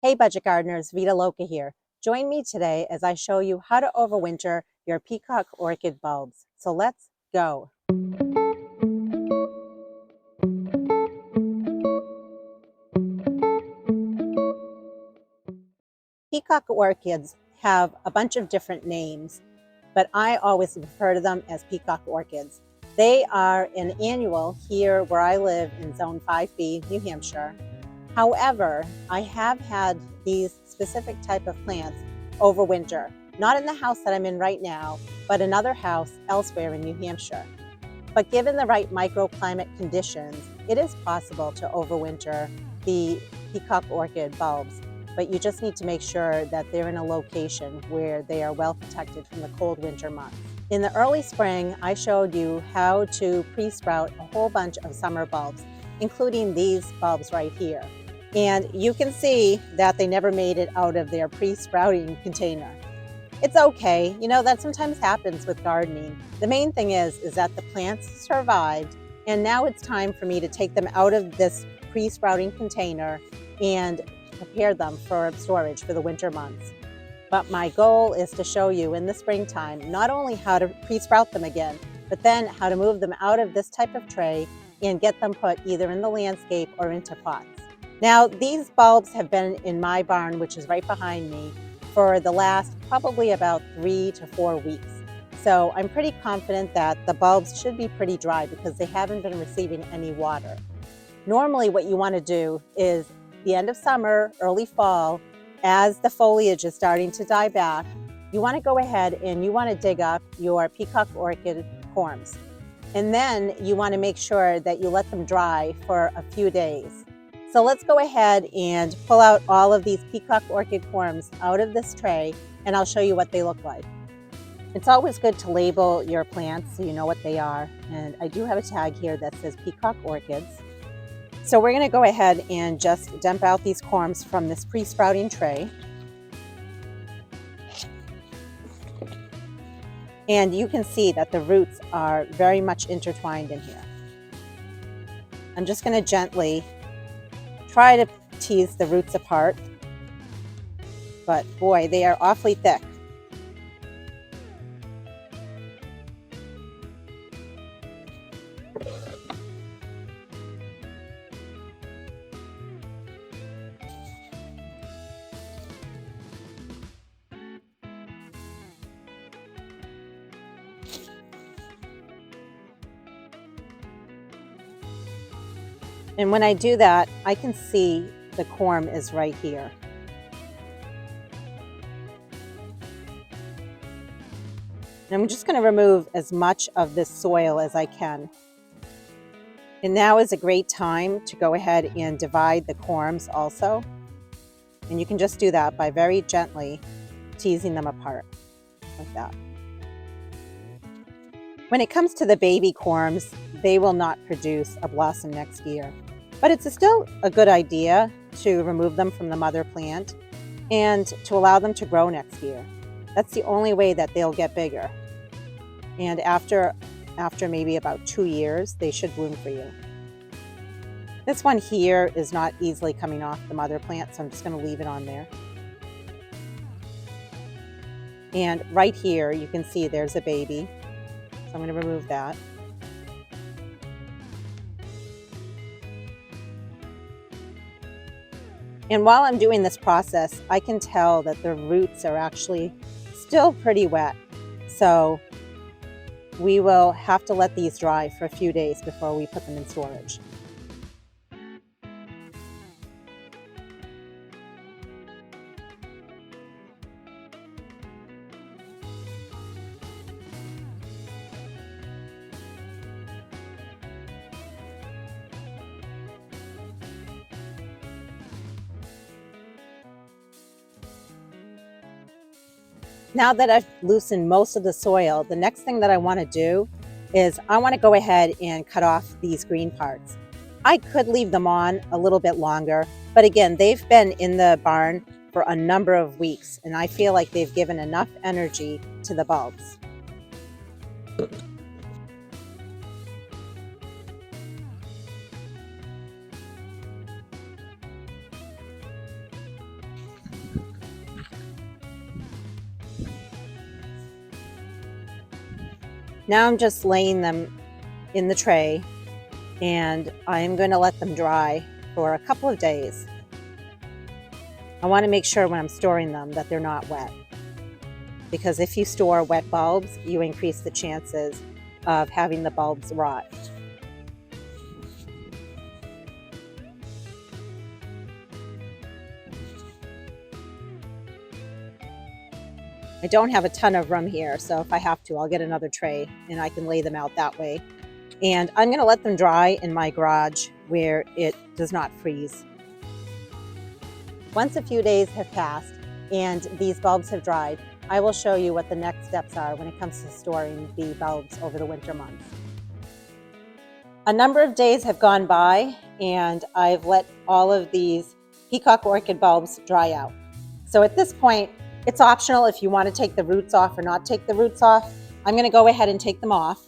Hey budget gardeners, Vita Loca here. Join me today as I show you how to overwinter your peacock orchid bulbs. So let's go. Peacock orchids have a bunch of different names, but I always refer to them as peacock orchids. They are an annual here where I live in Zone 5B, New Hampshire. However, I have had these specific type of plants over winter, not in the house that I'm in right now, but another house elsewhere in New Hampshire. But given the right microclimate conditions, it is possible to overwinter the peacock orchid bulbs, but you just need to make sure that they're in a location where they are well protected from the cold winter months. In the early spring, I showed you how to pre-sprout a whole bunch of summer bulbs, including these bulbs right here. And you can see that they never made it out of their pre-sprouting container. It's okay, you know, that sometimes happens with gardening. The main thing is that the plants survived, and now it's time for me to take them out of this pre-sprouting container and prepare them for storage for the winter months. But my goal is to show you in the springtime not only how to pre-sprout them again, but then how to move them out of this type of tray and get them put either in the landscape or into pots. Now, these bulbs have been in my barn, which is right behind me, for the last probably about 3 to 4 weeks. So I'm pretty confident that the bulbs should be pretty dry because they haven't been receiving any water. Normally what you want to do is the end of summer, early fall, as the foliage is starting to die back, you want to go ahead and you want to dig up your peacock orchid corms. And then you want to make sure that you let them dry for a few days. So let's go ahead and pull out all of these peacock orchid corms out of this tray, and I'll show you what they look like. It's always good to label your plants so you know what they are. And I do have a tag here that says Peacock Orchids. So we're going to go ahead and just dump out these corms from this pre-sprouting tray. And you can see that the roots are very much intertwined in here. I'm just going to gently try to tease the roots apart, but boy, they are awfully thick. And when I do that, I can see the corm is right here. And I'm just going to remove as much of this soil as I can. And now is a great time to go ahead and divide the corms also. And you can just do that by very gently teasing them apart, like that. When it comes to the baby corms, they will not produce a blossom next year. But it's still a good idea to remove them from the mother plant and to allow them to grow next year. That's the only way that they'll get bigger. And after maybe about 2 years, they should bloom for you. This one here is not easily coming off the mother plant, so I'm just going to leave it on there. And right here, you can see there's a baby. So I'm going to remove that. And while I'm doing this process, I can tell that the roots are actually still pretty wet. So we will have to let these dry for a few days before we put them in storage. Now that I've loosened most of the soil, the next thing that I want to do is I want to go ahead and cut off these green parts. I could leave them on a little bit longer, but again, they've been in the barn for a number of weeks, and I feel like they've given enough energy to the bulbs. Now I'm just laying them in the tray, and I'm going to let them dry for a couple of days. I want to make sure when I'm storing them that they're not wet, because if you store wet bulbs, you increase the chances of having the bulbs rot. I don't have a ton of room here, so if I have to, I'll get another tray and I can lay them out that way. And I'm going to let them dry in my garage where it does not freeze. Once a few days have passed and these bulbs have dried, I will show you what the next steps are when it comes to storing the bulbs over the winter months. A number of days have gone by and I've let all of these peacock orchid bulbs dry out. So at this point, it's optional if you want to take the roots off or not take the roots off. I'm going to go ahead and take them off.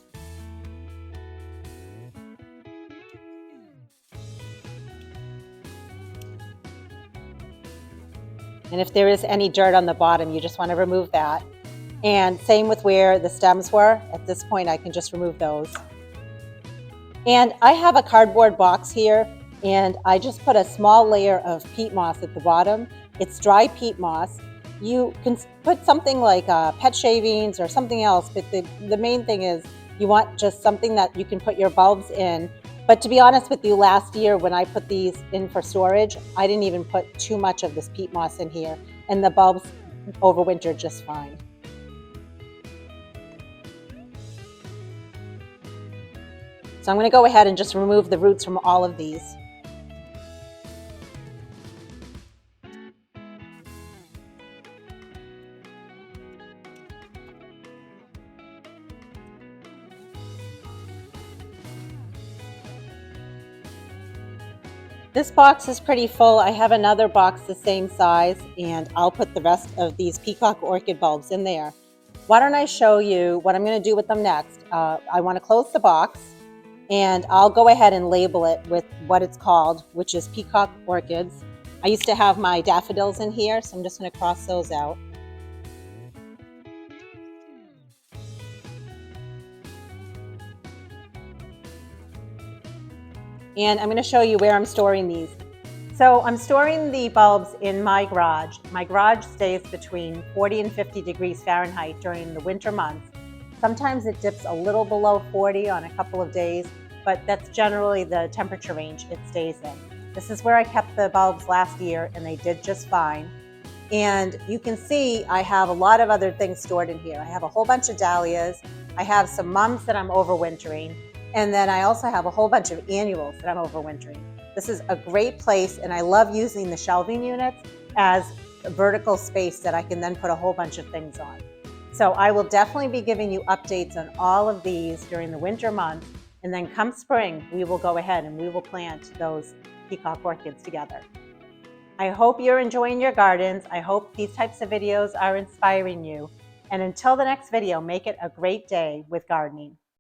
And if there is any dirt on the bottom, you just want to remove that. And same with where the stems were. At this point, I can just remove those. And I have a cardboard box here, and I just put a small layer of peat moss at the bottom. It's dry peat moss. You can put something like pet shavings or something else, but the main thing is you want just something that you can put your bulbs in. But to be honest with you, last year when I put these in for storage, I didn't even put too much of this peat moss in here, and the bulbs overwintered just fine. So I'm going to go ahead and just remove the roots from all of these. This box is pretty full. I have another box the same size, and I'll put the rest of these peacock orchid bulbs in there. Why don't I show you what I'm going to do with them next? I want to close the box, and I'll go ahead and label it with what it's called, which is Peacock Orchids. I used to have my daffodils in here, so I'm just going to cross those out. And I'm going to show you where I'm storing these. So I'm storing the bulbs in my garage. My garage stays between 40 and 50 degrees Fahrenheit during the winter months. Sometimes it dips a little below 40 on a couple of days, but that's generally the temperature range it stays in. This is where I kept the bulbs last year, and they did just fine. And you can see I have a lot of other things stored in here. I have a whole bunch of dahlias. I have some mums that I'm overwintering. And then I also have a whole bunch of annuals that I'm overwintering. This is a great place, and I love using the shelving units as a vertical space that I can then put a whole bunch of things on. So I will definitely be giving you updates on all of these during the winter months, and then come spring, we will go ahead and we will plant those peacock orchids together. I hope you're enjoying your gardens. I hope these types of videos are inspiring you. And until the next video, make it a great day with gardening.